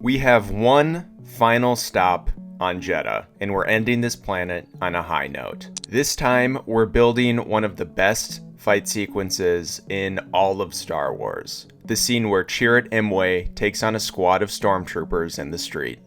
We have one final stop on Jedha, and we're ending this planet on a high note. This time, we're building one of the best fight sequences in all of Star Wars. The scene where Chirrut Îmwe takes on a squad of Stormtroopers in the street.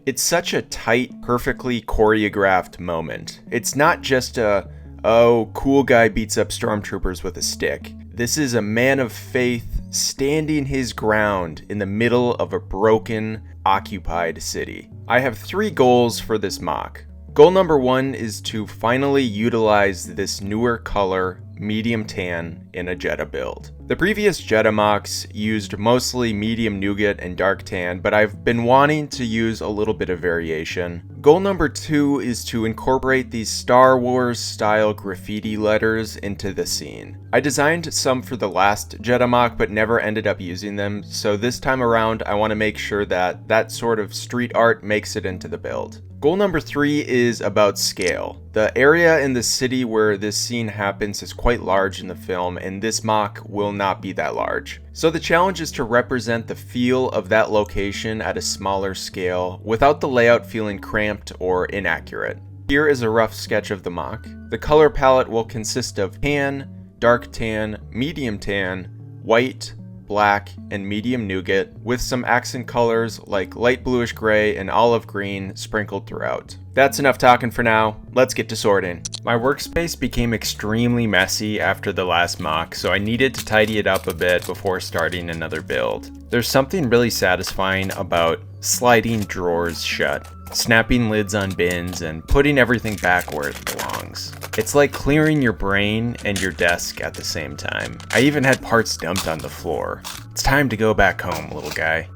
It's such a tight, perfectly choreographed moment. It's not just a, oh, cool guy beats up Stormtroopers with a stick. This is a man of faith standing his ground in the middle of a broken, occupied city. I have 3 goals for this MOC. Goal number 1 is to finally utilize this newer color, medium tan, in a Jedha build. The previous Jedha MOCs used mostly medium nougat and dark tan, but I've been wanting to use a little bit of variation. Goal number 2 is to incorporate these Star Wars style graffiti letters into the scene. I designed some for the last Jedha MOC but never ended up using them, so this time around I want to make sure that that sort of street art makes it into the build. Goal number 3 is about scale. The area in the city where this scene happens is quite large in the film, and this MOC will not be that large. So the challenge is to represent the feel of that location at a smaller scale without the layout feeling cramped or inaccurate. Here is a rough sketch of the MOC. The color palette will consist of tan, dark tan, medium tan, white, black, and medium nougat, with some accent colors like light bluish gray and olive green sprinkled throughout. That's enough talking for now, let's get to sorting. My workspace became extremely messy after the last MOC, so I needed to tidy it up a bit before starting another build. There's something really satisfying about sliding drawers shut, snapping lids on bins, and putting everything back where it belongs. It's like clearing your brain and your desk at the same time. I even had parts dumped on the floor. It's time to go back home, little guy.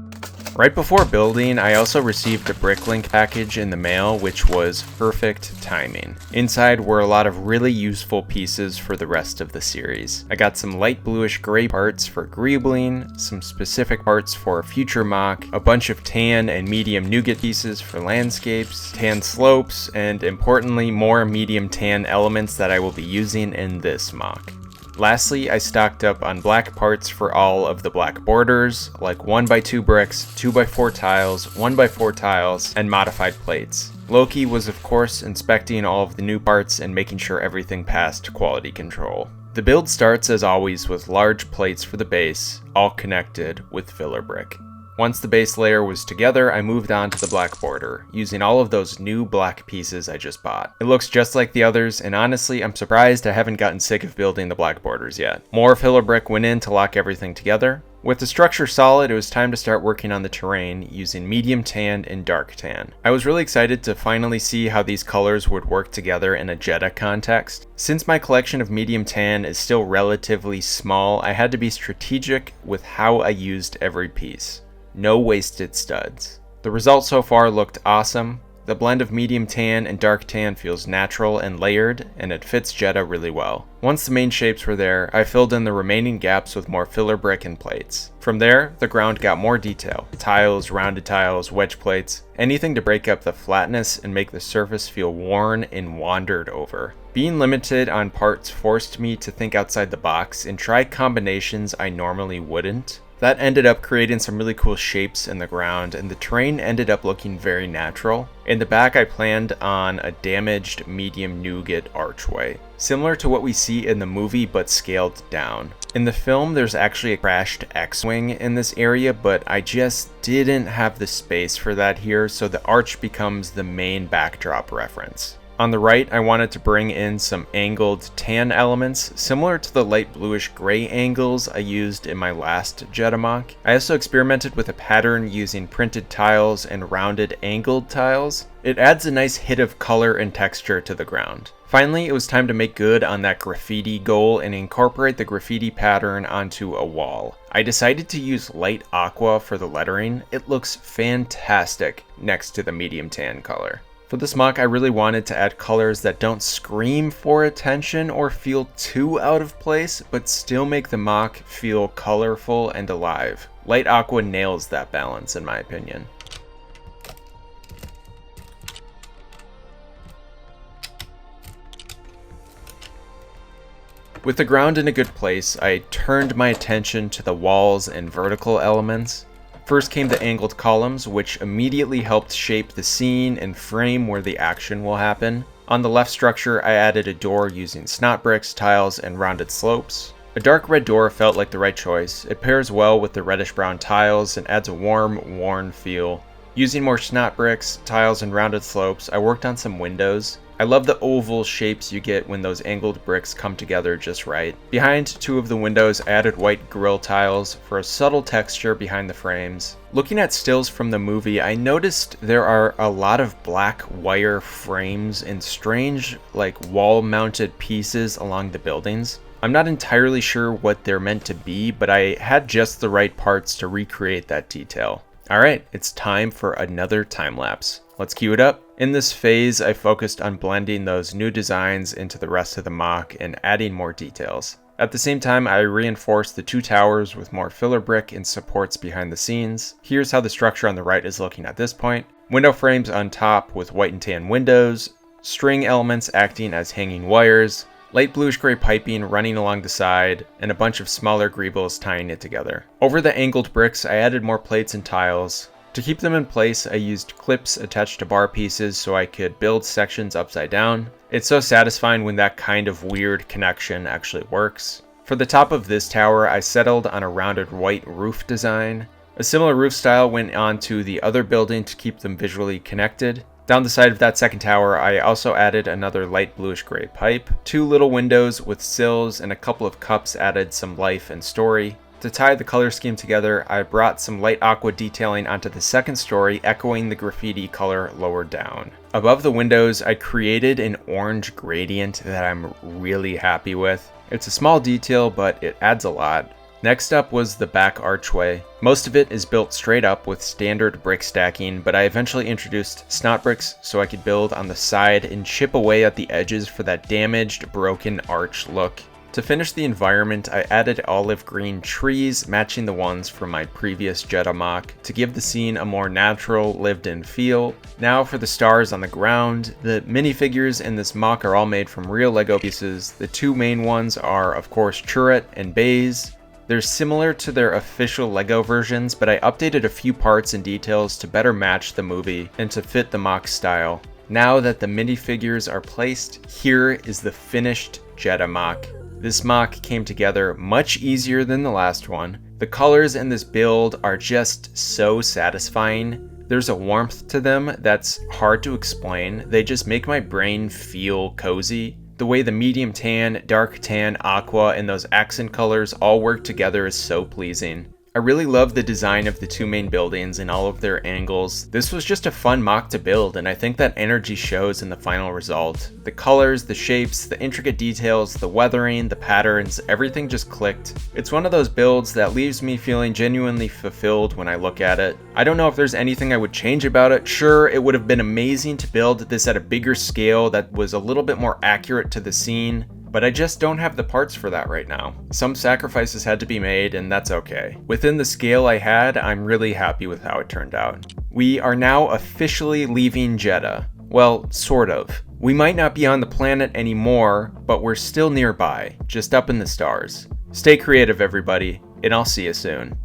Right before building, I also received a Bricklink package in the mail, which was perfect timing. Inside were a lot of really useful pieces for the rest of the series. I got some light bluish gray parts for greebling, some specific parts for a future MOC, a bunch of tan and medium nougat pieces for landscapes, tan slopes, and importantly, more medium tan elements that I will be using in this MOC. Lastly, I stocked up on black parts for all of the black borders, like 1x2 bricks, 2x4 tiles, 1x4 tiles, and modified plates. Loki was of course inspecting all of the new parts and making sure everything passed quality control. The build starts as always with large plates for the base, all connected with filler brick. Once the base layer was together, I moved on to the black border, using all of those new black pieces I just bought. It looks just like the others, and honestly, I'm surprised I haven't gotten sick of building the black borders yet. More filler brick went in to lock everything together. With the structure solid, it was time to start working on the terrain using medium tan and dark tan. I was really excited to finally see how these colors would work together in a Jedha context. Since my collection of medium tan is still relatively small, I had to be strategic with how I used every piece. No wasted studs. The result so far looked awesome. The blend of medium tan and dark tan feels natural and layered, and it fits Jedha really well. Once the main shapes were there, I filled in the remaining gaps with more filler brick and plates. From there, the ground got more detail. Tiles, rounded tiles, wedge plates, anything to break up the flatness and make the surface feel worn and wandered over. Being limited on parts forced me to think outside the box and try combinations I normally wouldn't. That ended up creating some really cool shapes in the ground, and the terrain ended up looking very natural. In the back, I planned on a damaged medium nougat archway, similar to what we see in the movie but scaled down. In the film, there's actually a crashed X-Wing in this area, but I just didn't have the space for that here, so the arch becomes the main backdrop reference. On the right, I wanted to bring in some angled tan elements, similar to the light bluish gray angles I used in my last Jedha MOC. I also experimented with a pattern using printed tiles and rounded angled tiles. It adds a nice hit of color and texture to the ground. Finally, it was time to make good on that graffiti goal and incorporate the graffiti pattern onto a wall. I decided to use light aqua for the lettering. It looks fantastic next to the medium tan color. For this MOC, I really wanted to add colors that don't scream for attention or feel too out of place, but still make the MOC feel colorful and alive. Light aqua nails that balance in my opinion. With the ground in a good place, I turned my attention to the walls and vertical elements. First came the angled columns, which immediately helped shape the scene and frame where the action will happen. On the left structure, I added a door using snot bricks, tiles, and rounded slopes. A dark red door felt like the right choice. It pairs well with the reddish-brown tiles and adds a warm, worn feel. Using more snot bricks, tiles, and rounded slopes, I worked on some windows. I love the oval shapes you get when those angled bricks come together just right. Behind two of the windows, I added white grill tiles for a subtle texture behind the frames. Looking at stills from the movie, I noticed there are a lot of black wire frames and strange, like wall-mounted pieces along the buildings. I'm not entirely sure what they're meant to be, but I had just the right parts to recreate that detail. Alright, it's time for another time lapse. Let's cue it up. In this phase, I focused on blending those new designs into the rest of the MOC and adding more details. At the same time, I reinforced the two towers with more filler brick and supports behind the scenes. Here's how the structure on the right is looking at this point. Window frames on top with white and tan windows, string elements acting as hanging wires, light bluish-gray piping running along the side, and a bunch of smaller greebles tying it together. Over the angled bricks, I added more plates and tiles. To keep them in place, I used clips attached to bar pieces so I could build sections upside down. It's so satisfying when that kind of weird connection actually works. For the top of this tower, I settled on a rounded white roof design. A similar roof style went onto the other building to keep them visually connected. Down the side of that second tower, I also added another light bluish-gray pipe. Two little windows with sills and a couple of cups added some life and story. To tie the color scheme together, I brought some light aqua detailing onto the second story, echoing the graffiti color lower down. Above the windows, I created an orange gradient that I'm really happy with. It's a small detail, but it adds a lot. Next up was the back archway. Most of it is built straight up with standard brick stacking, but I eventually introduced snot bricks so I could build on the side and chip away at the edges for that damaged, broken arch look. To finish the environment, I added olive green trees matching the ones from my previous Jedha MOC to give the scene a more natural, lived-in feel. Now for the stars on the ground. The minifigures in this MOC are all made from real LEGO pieces. The two main ones are, of course, Chirrut and Îmwe. They're similar to their official LEGO versions, but I updated a few parts and details to better match the movie and to fit the MOC style. Now that the minifigures are placed, here is the finished Jedha MOC. This MOC came together much easier than the last one. The colors in this build are just so satisfying. There's a warmth to them that's hard to explain. They just make my brain feel cozy. The way the medium tan, dark tan, aqua, and those accent colors all work together is so pleasing. I really love the design of the two main buildings and all of their angles. This was just a fun MOC to build, and I think that energy shows in the final result. The colors, the shapes, the intricate details, the weathering, the patterns, everything just clicked. It's one of those builds that leaves me feeling genuinely fulfilled when I look at it. I don't know if there's anything I would change about it. Sure, it would have been amazing to build this at a bigger scale that was a little bit more accurate to the scene, but I just don't have the parts for that right now. Some sacrifices had to be made, and that's okay. Within the scale I had, I'm really happy with how it turned out. We are now officially leaving Jedha. Well, sort of. We might not be on the planet anymore, but we're still nearby, just up in the stars. Stay creative, everybody, and I'll see you soon.